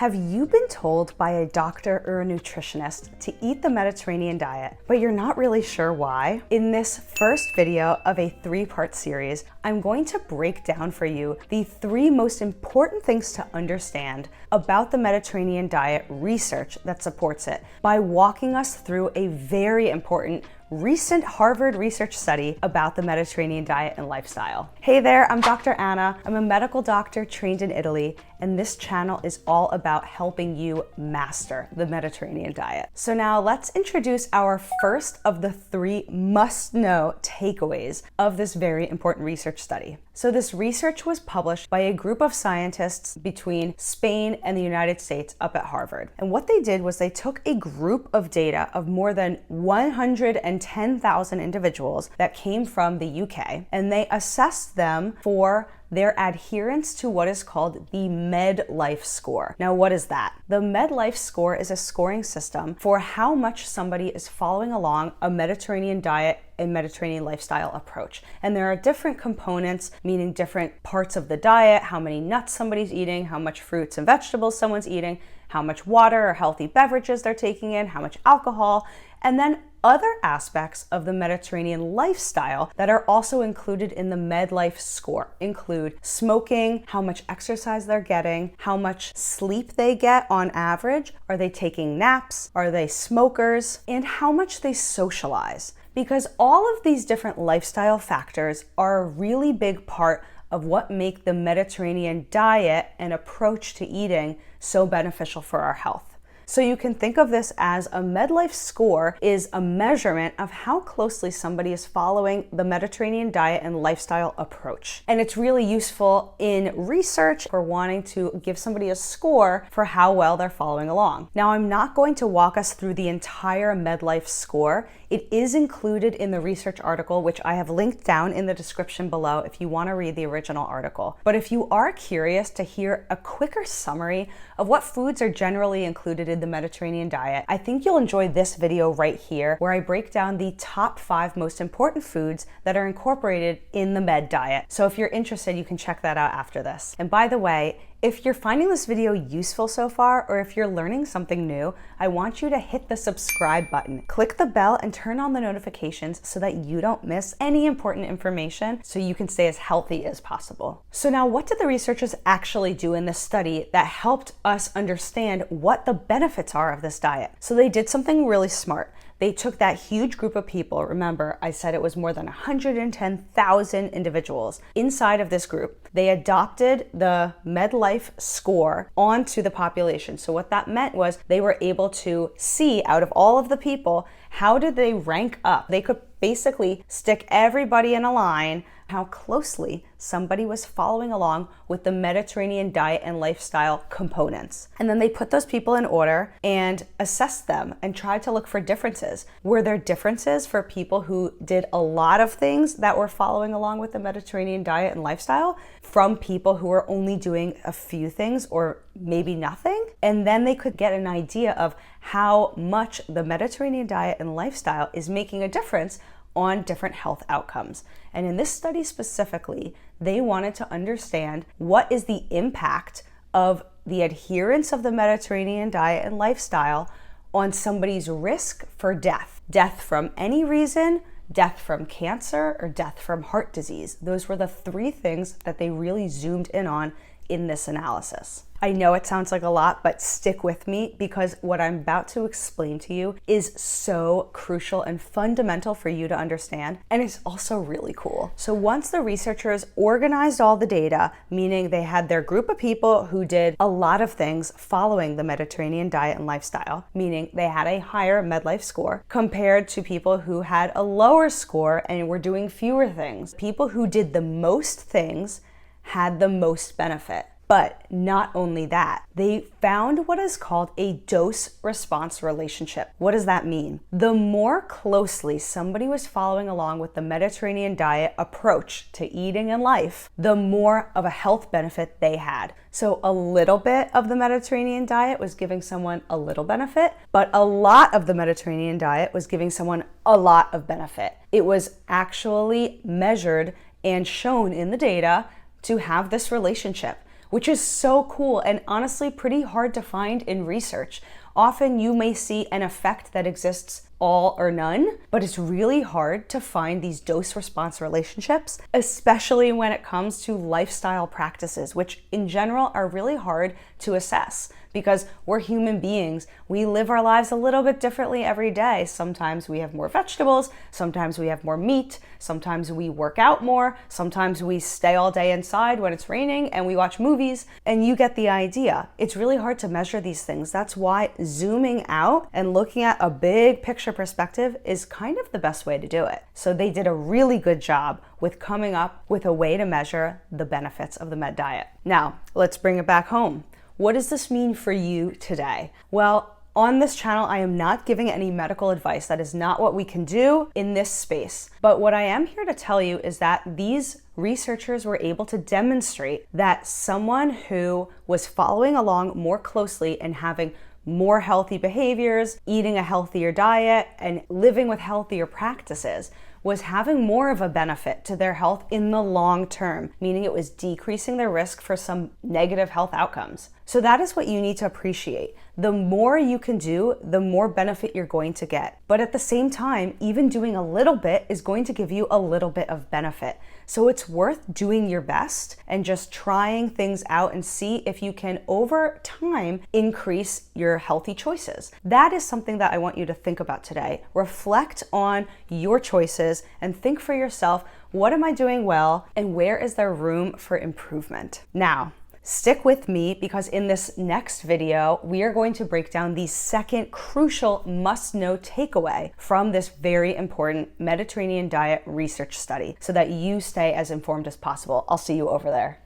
Have you been told by a doctor or a nutritionist to eat the Mediterranean diet, but you're not really sure why? In this first video of a 3-part series, I'm going to break down for you the 3 most important things to understand about the Mediterranean diet research that supports it by walking us through a very important recent Harvard research study about the Mediterranean diet and lifestyle. Hey there, I'm Dr. Anna. I'm a medical doctor trained in Italy, and this channel is all about helping you master the Mediterranean diet. So now let's introduce our first of the 3 must-know takeaways of this very important research study. So this research was published by a group of scientists between Spain and the United States up at Harvard. And what they did was they took a group of data of more than 110,000 individuals that came from the UK, and they assessed them for their adherence to what is called the MEDLIFE score. Now, what is that? The MEDLIFE score is a scoring system for how much somebody is following along a Mediterranean diet and Mediterranean lifestyle approach. And there are different components, meaning different parts of the diet, how many nuts somebody's eating, how much fruits and vegetables someone's eating, how much water or healthy beverages they're taking in, how much alcohol, and then other aspects of the Mediterranean lifestyle that are also included in the MEDLIFE score include smoking, how much exercise they're getting, how much sleep they get on average, are they taking naps, are they smokers, and how much they socialize. Because all of these different lifestyle factors are a really big part of what make the Mediterranean diet and approach to eating so beneficial for our health. So you can think of this as a MEDLIFE score is a measurement of how closely somebody is following the Mediterranean diet and lifestyle approach. And it's really useful in research for wanting to give somebody a score for how well they're following along. Now, I'm not going to walk us through the entire MEDLIFE score. It is included in the research article, which I have linked down in the description below if you want to read the original article. But if you are curious to hear a quicker summary of what foods are generally included in the Mediterranean diet, I think you'll enjoy this video right here, where I break down the top 5 most important foods that are incorporated in the Med diet. So if you're interested, you can check that out after this. And by the way, if you're finding this video useful so far, or if you're learning something new, I want you to hit the subscribe button. Click the bell and turn on the notifications so that you don't miss any important information so you can stay as healthy as possible. So now, what did the researchers actually do in this study that helped us understand what the benefits are of this diet? So they did something really smart. They took that huge group of people. Remember, I said it was more than 110,000 individuals. Inside of this group, they adopted the MEDLIFE score onto the population. So what that meant was they were able to see, out of all of the people, how did they rank up? They could basically stick everybody in a line, how closely somebody was following along with the Mediterranean diet and lifestyle components. And then they put those people in order and assessed them and tried to look for differences. Were there differences for people who did a lot of things that were following along with the Mediterranean diet and lifestyle from people who were only doing a few things or maybe nothing? And then they could get an idea of how much the Mediterranean diet and lifestyle is making a difference on different health outcomes. And in this study specifically, they wanted to understand what is the impact of the adherence of the Mediterranean diet and lifestyle on somebody's risk for death. Death from any reason, death from cancer, or death from heart disease. Those were the 3 things that they really zoomed in on in this analysis. I know it sounds like a lot, but stick with me because what I'm about to explain to you is so crucial and fundamental for you to understand, and it's also really cool. So once the researchers organized all the data, meaning they had their group of people who did a lot of things following the Mediterranean diet and lifestyle, meaning they had a higher MEDLIFE score, compared to people who had a lower score and were doing fewer things. People who did the most things had the most benefit. But not only that, they found what is called a dose-response relationship. What does that mean? The more closely somebody was following along with the Mediterranean diet approach to eating and life, the more of a health benefit they had. So a little bit of the Mediterranean diet was giving someone a little benefit, but a lot of the Mediterranean diet was giving someone a lot of benefit. It was actually measured and shown in the data to have this relationship, which is so cool and honestly pretty hard to find in research. Often you may see an effect that exists all or none, but it's really hard to find these dose-response relationships, especially when it comes to lifestyle practices, which in general are really hard to assess because we're human beings. We live our lives a little bit differently every day. Sometimes we have more vegetables, sometimes we have more meat, sometimes we work out more, sometimes we stay all day inside when it's raining and we watch movies, and you get the idea. It's really hard to measure these things. That's why zooming out and looking at a big picture perspective is kind of the best way to do it. So they did a really good job with coming up with a way to measure the benefits of the Med diet. Now, let's bring it back home. What does this mean for you today? Well, on this channel, I am not giving any medical advice. That is not what we can do in this space. But what I am here to tell you is that these researchers were able to demonstrate that someone who was following along more closely and having more healthy behaviors, eating a healthier diet, and living with healthier practices was having more of a benefit to their health in the long term, meaning it was decreasing their risk for some negative health outcomes. So that is what you need to appreciate. The more you can do, the more benefit you're going to get. But at the same time, even doing a little bit is going to give you a little bit of benefit. So it's worth doing your best and just trying things out and see if you can, over time, increase your healthy choices. That is something that I want you to think about today. Reflect on your choices and think for yourself, what am I doing well and where is there room for improvement? Now, stick with me because in this next video, we are going to break down the second crucial must-know takeaway from this very important Mediterranean diet research study so that you stay as informed as possible. I'll see you over there.